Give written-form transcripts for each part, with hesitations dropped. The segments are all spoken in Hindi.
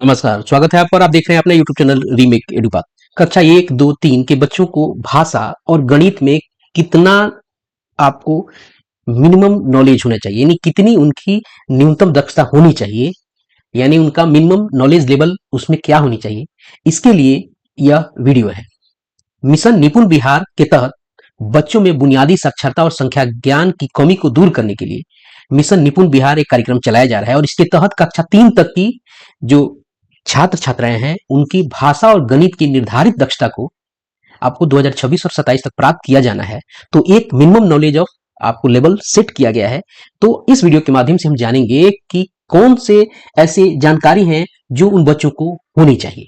नमस्कार, स्वागत है आपका और आप देख रहे हैं अपना यूट्यूब चैनल रीमेक एडुपाथ। कक्षा 1, 2, 3 के बच्चों को भाषा और गणित में कितना आपको मिनिमम नॉलेज होना चाहिए, यानी कितनी उनकी न्यूनतम दक्षता होनी चाहिए, यानी उनका मिनिमम नॉलेज लेवल उसमें क्या होनी चाहिए, इसके लिए यह वीडियो है। मिशन निपुण बिहार के तहत बच्चों में बुनियादी साक्षरता और संख्या ज्ञान की कमी को दूर करने के लिए मिशन निपुण बिहार एक कार्यक्रम चलाया जा रहा है और इसके तहत कक्षा 3 तक की जो छात्र छात्राएं हैं उनकी भाषा और गणित की निर्धारित दक्षता को आपको 2026 और 27 तक प्राप्त किया जाना है। तो एक मिनिमम नॉलेज ऑफ आपको लेवल सेट किया गया है। तो इस वीडियो के माध्यम से हम जानेंगे कि कौन से ऐसे जानकारी हैं जो उन बच्चों को होनी चाहिए,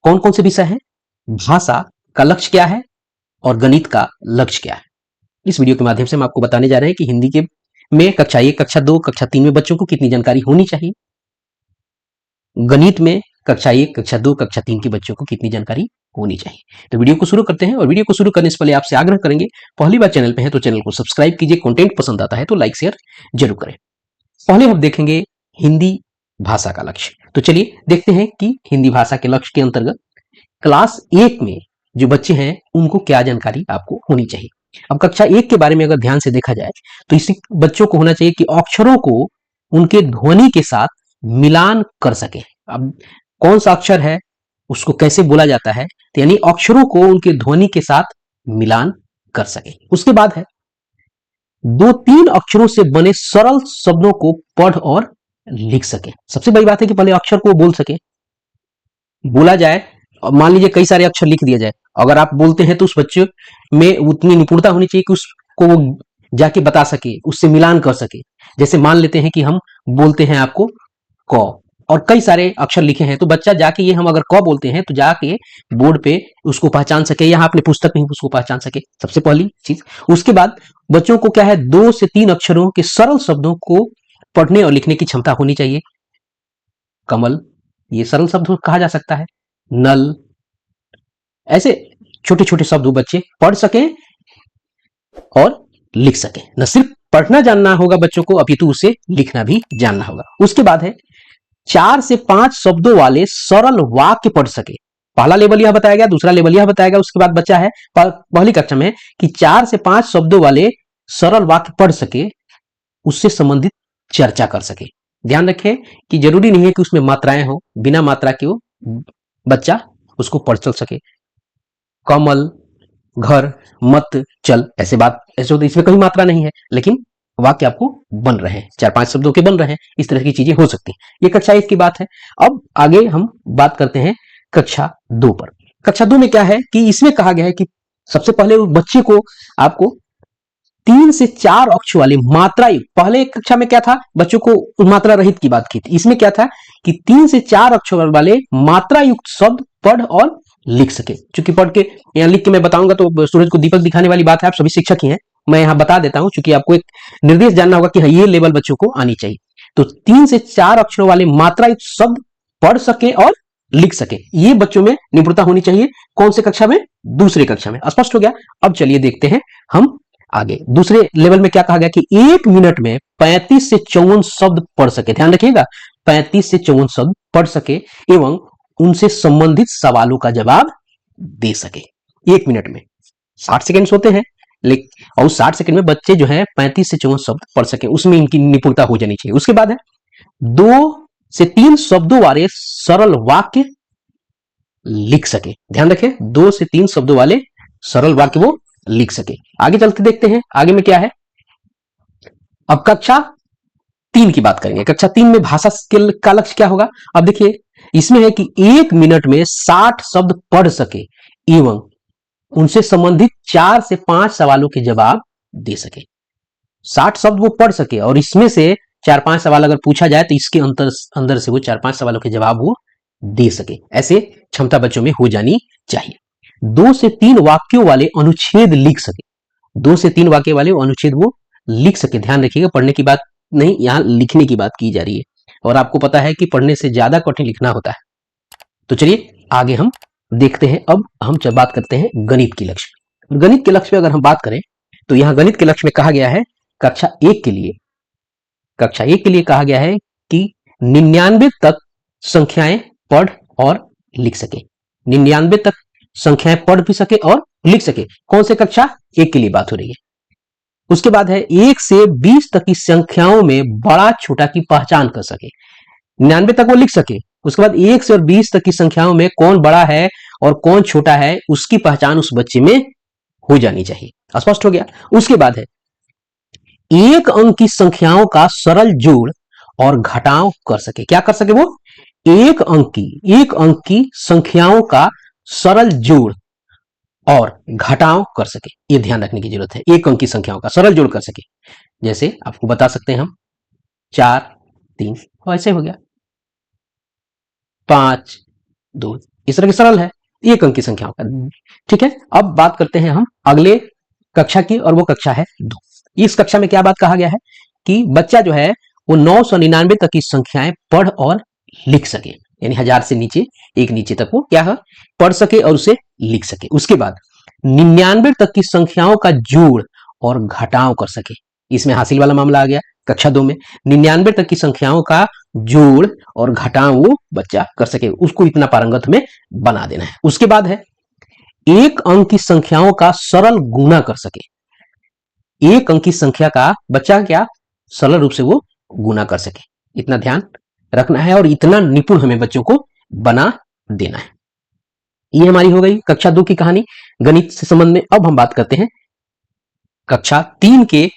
कौन कौन से विषय हैं, भाषा का लक्ष्य क्या है और गणित का लक्ष्य क्या है। इस वीडियो के माध्यम से हम आपको बताने जा रहे हैं कि हिंदी के में कक्षा 1, कक्षा 2, कक्षा 3 में बच्चों को कितनी जानकारी होनी चाहिए, गणित में कक्षा 1, कक्षा 2, कक्षा 3 के बच्चों को कितनी जानकारी होनी चाहिए। तो वीडियो को शुरू करते हैं और वीडियो को शुरू करने से पहले आपसे आग्रह करेंगे, पहली बार चैनल पे हैं तो चैनल को सब्सक्राइब कीजिए, कंटेंट पसंद आता है तो लाइक शेयर जरूर करें। पहले हम देखेंगे हिंदी भाषा का लक्ष्य। तो चलिए देखते हैं कि हिंदी भाषा के लक्ष्य के अंतर्गत क्लास 1 में जो बच्चे हैं उनको क्या जानकारी आपको होनी चाहिए। अब कक्षा 1 के बारे में अगर ध्यान से देखा जाए तो इसी बच्चों को होना चाहिए कि अक्षरों को उनके ध्वनि के साथ मिलान कर सके। अब कौन सा अक्षर है, उसको कैसे बोला जाता है, तो यानी अक्षरों को उनके ध्वनि के साथ मिलान कर सके। उसके बाद है 2-3 अक्षरों से बने सरल शब्दों को पढ़ और लिख सके। सबसे बड़ी बात है कि पहले अक्षर को बोल सके, बोला जाए और मान लीजिए कई सारे अक्षर लिख दिया जाए, अगर आप बोलते हैं तो उस बच्चे में उतनी निपुणता होनी चाहिए कि उसको वो जाके बता सके, उससे मिलान कर सके। जैसे मान लेते हैं कि हम बोलते हैं आपको क और कई सारे अक्षर लिखे हैं, तो बच्चा जाके ये हम अगर क बोलते हैं तो जाके बोर्ड पे उसको पहचान सके या अपने पुस्तक में उसको पहचान सके, सबसे पहली चीज। उसके बाद बच्चों को क्या है, 2 से 3 अक्षरों के सरल शब्दों को पढ़ने और लिखने की क्षमता होनी चाहिए। कमल, ये सरल शब्द कहा जा सकता है। नल, ऐसे छोटे छोटे शब्द बच्चे पढ़ सकें और लिख सकें। न सिर्फ पढ़ना जानना होगा बच्चों को, अपितु उसे लिखना भी जानना होगा। उसके बाद है 4 से 5 शब्दों वाले सरल वाक्य पढ़ सके। पहला लेवल यह बताया गया, दूसरा लेवल यह बताया गया। उसके बाद बच्चा है पहली कक्षा में कि 4 से 5 शब्दों वाले सरल वाक्य पढ़ सके, उससे संबंधित चर्चा कर सके। ध्यान रखें कि जरूरी नहीं है कि उसमें मात्राएं हो, बिना मात्रा के वो बच्चा उसको पढ़ चल सके। कमल, घर, मत, चल, ऐसे बात ऐसे होते, इसमें कहीं मात्रा नहीं है लेकिन वाक्य आपको बन रहे हैं, 4-5 शब्दों के बन रहे हैं। इस तरह की चीजें हो सकती हैं। ये कक्षा 1 की बात है। अब आगे हम बात करते हैं कक्षा 2 पर। कक्षा 2 में क्या है कि इसमें कहा गया है कि सबसे पहले उस बच्चे को आपको 3 से 4 अक्षर वाले मात्रा युक्त, पहले एक कक्षा में क्या था, बच्चों को मात्रा रहित की बात की थी। इसमें क्या था कि 3 से 4 अक्षर वाले मात्रा युक्त शब्द पढ़ और लिख सके। चूंकि पढ़ के यहाँ लिख के मैं बताऊंगा तो सूरज को दीपक दिखाने वाली बात है, आप सभी शिक्षक ही हैं, मैं यहाँ बता देता हूं चूंकि आपको एक निर्देश जानना होगा कि हाँ ये लेवल बच्चों को आनी चाहिए। तो 3 से 4 अक्षरों वाले मात्रा युक्त शब्द पढ़ सके और लिख सके, ये बच्चों में निपुणता होनी चाहिए। कौन से कक्षा में? दूसरी कक्षा में। स्पष्ट हो गया। अब चलिए देखते हैं हम आगे दूसरे लेवल में क्या कहा गया कि 1 मिनट में 35 से 54 शब्द पढ़ सके। ध्यान रखिएगा, 35 से 54 शब्द पढ़ सके एवं उनसे संबंधित सवालों का जवाब दे सके। 1 मिनट में 60 सेकंड होते हैं, लेकिन और 60 सेकंड में बच्चे जो है 35 से 54 शब्द पढ़ सके, उसमें इनकी निपुणता हो जानी चाहिए। उसके बाद है 2 से 3 शब्दों वाले सरल वाक्य लिख सके। ध्यान रखें, 2 से 3 शब्दों वाले सरल वाक्य वो लिख सके। आगे चलते देखते हैं आगे में क्या है। अब कक्षा 3 की बात करेंगे। कक्षा 3 में भाषा स्किल का लक्ष्य क्या होगा। अब देखिए इसमें है कि 1 मिनट में 60 शब्द पढ़ सके एवं उनसे संबंधित 4 से 5 सवालों के जवाब दे सके। 60 शब्द वो पढ़ सके और इसमें से 4-5 सवाल अगर पूछा जाए तो इसके अंदर से वो 4-5 सवालों के जवाब वो दे सके। ऐसे क्षमता बच्चों में हो जानी चाहिए। 2 से 3 वाक्यों वाले अनुच्छेद लिख सके। 2 से 3 वाक्य वाले अनुच्छेद वो लिख सके। ध्यान रखिएगा, पढ़ने की बात नहीं, यहां लिखने की बात की जा रही है और आपको पता है कि पढ़ने से ज्यादा कठिन लिखना होता है। तो चलिए आगे हम देखते हैं। अब हम बात करते हैं गणित के लक्ष्य। गणित के लक्ष्य में अगर हम बात करें तो यहां गणित के लक्ष्य में कहा गया है कक्षा 1 के लिए कहा गया है कि 99 तक संख्याएं पढ़ और लिख सके, 99 तक संख्याएं पढ़ भी सके और लिख सके। कौन से कक्षा? 1 के लिए बात हो रही है। उसके बाद है 1 से 20 तक की संख्याओं में बड़ा छोटा की पहचान कर सके, 99 तक वो लिख सके। उसके बाद 1 से और 20 तक की संख्याओं में कौन बड़ा है और कौन छोटा है उसकी पहचान उस बच्चे में हो जानी चाहिए। स्पष्ट हो गया। उसके बाद है 1 अंक की संख्याओं का सरल जोड़ और घटाव कर सके। क्या कर सके वो? 1 अंक की संख्याओं का सरल जोड़ और घटाव कर सके। ये ध्यान रखने की जरूरत है, 1 अंक की संख्याओं का सरल जोड़ कर सके। जैसे आपको बता सकते हैं हम 4 3 ऐसे हो गया, 5 2, इस तरह के सरल है 1 अंक की संख्याओं का। ठीक है, अब बात करते हैं हम अगले कक्षा की, और वो कक्षा है 2। इस कक्षा में क्या बात कहा गया है कि बच्चा जो है वो 999 तक की संख्याएं पढ़ और लिख सके, यानी 1000 से नीचे तक वो क्या है, पढ़ सके और उसे लिख सके। उसके बाद 99 तक की संख्याओं का जोड़ और घटाव कर सके। इसमें हासिल वाला मामला आ गया कक्षा 2 में। 99 तक की संख्याओं का जोड़ और घटाव वो बच्चा कर सके, उसको इतना पारंगत में बना देना है। उसके बाद है 1 अंक की संख्याओं का सरल गुणा कर सके। 1 अंक की संख्या का बच्चा क्या सरल रूप से वो गुणा कर सके, इतना ध्यान रखना है और इतना निपुण हमें बच्चों को बना देना है। ये हमारी हो गई कक्षा 2 की कहानी गणित से संबंध में। अब हम बात करते हैं कक्षा 3 के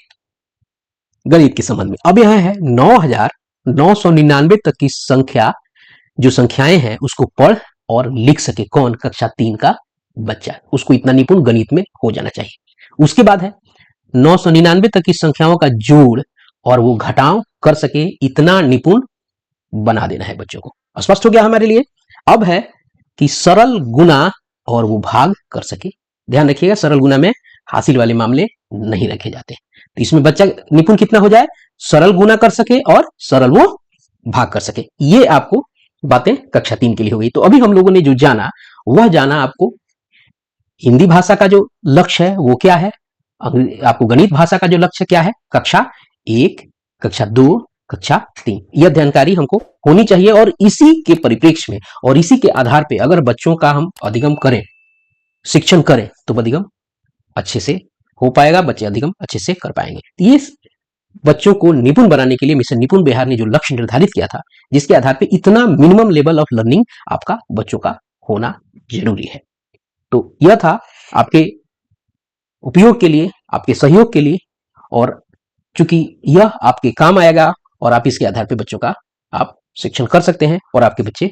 गणित के संबंध में। अब यहां है 9999 तक की संख्या, जो संख्याएं हैं उसको पढ़ और लिख सके कौन? कक्षा 3 का बच्चा, उसको इतना निपुण गणित में हो जाना चाहिए। उसके बाद है 999 तक की संख्याओं का जोड़ और वो घटाव कर सके, इतना निपुण बना देना है बच्चों को। स्पष्ट हो गया हमारे लिए। अब है कि सरल गुना और वो भाग कर सके। ध्यान रखिएगा, सरल गुना में हासिल वाले मामले नहीं रखे जाते। तो इसमें बच्चा निपुण कितना हो जाए? सरल गुना कर सके और सरल वो भाग कर सके। ये आपको बातें कक्षा 3 के लिए हो गई। तो अभी हम लोगों ने जो जाना वह जाना आपको हिंदी भाषा का जो लक्ष्य है वो क्या है, आपको गणित भाषा का जो लक्ष्य क्या है, कक्षा 1, कक्षा 2, कक्षा 3। यह जानकारी हमको होनी चाहिए और इसी के परिप्रेक्ष्य में और इसी के आधार पे अगर बच्चों का हम अधिगम करें, शिक्षण करें तो अधिगम अच्छे से हो पाएगा, बच्चे अधिगम अच्छे से कर पाएंगे। ये बच्चों को निपुण बनाने के लिए मिशन निपुण बिहार ने जो लक्ष्य निर्धारित किया था, जिसके आधार पे इतना मिनिमम लेवल ऑफ लर्निंग आपका बच्चों का होना जरूरी है। तो यह था आपके उपयोग के लिए, आपके सहयोग के लिए, और चूंकि यह आपके काम आएगा और आप इसके आधार पे बच्चों का आप शिक्षण कर सकते हैं और आपके बच्चे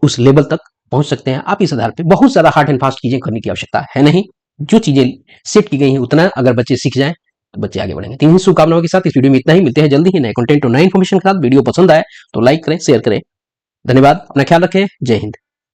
उस लेवल तक पहुंच सकते हैं। आप इस आधार पे बहुत ज्यादा हार्ड एंड फास्ट चीजें करने की आवश्यकता है नहीं, जो चीजें सेट की गई हैं उतना अगर बच्चे सीख जाएं तो बच्चे आगे बढ़ेंगे। तीन शुभकामनाओं के साथ इस वीडियो में इतना ही। मिलते हैं जल्दी ही नए कंटेंट और नए इन्फॉर्मेशन के साथ। वीडियो पसंद आए तो लाइक करें, शेयर करें। धन्यवाद, अपना ख्याल रखें। जय हिंद।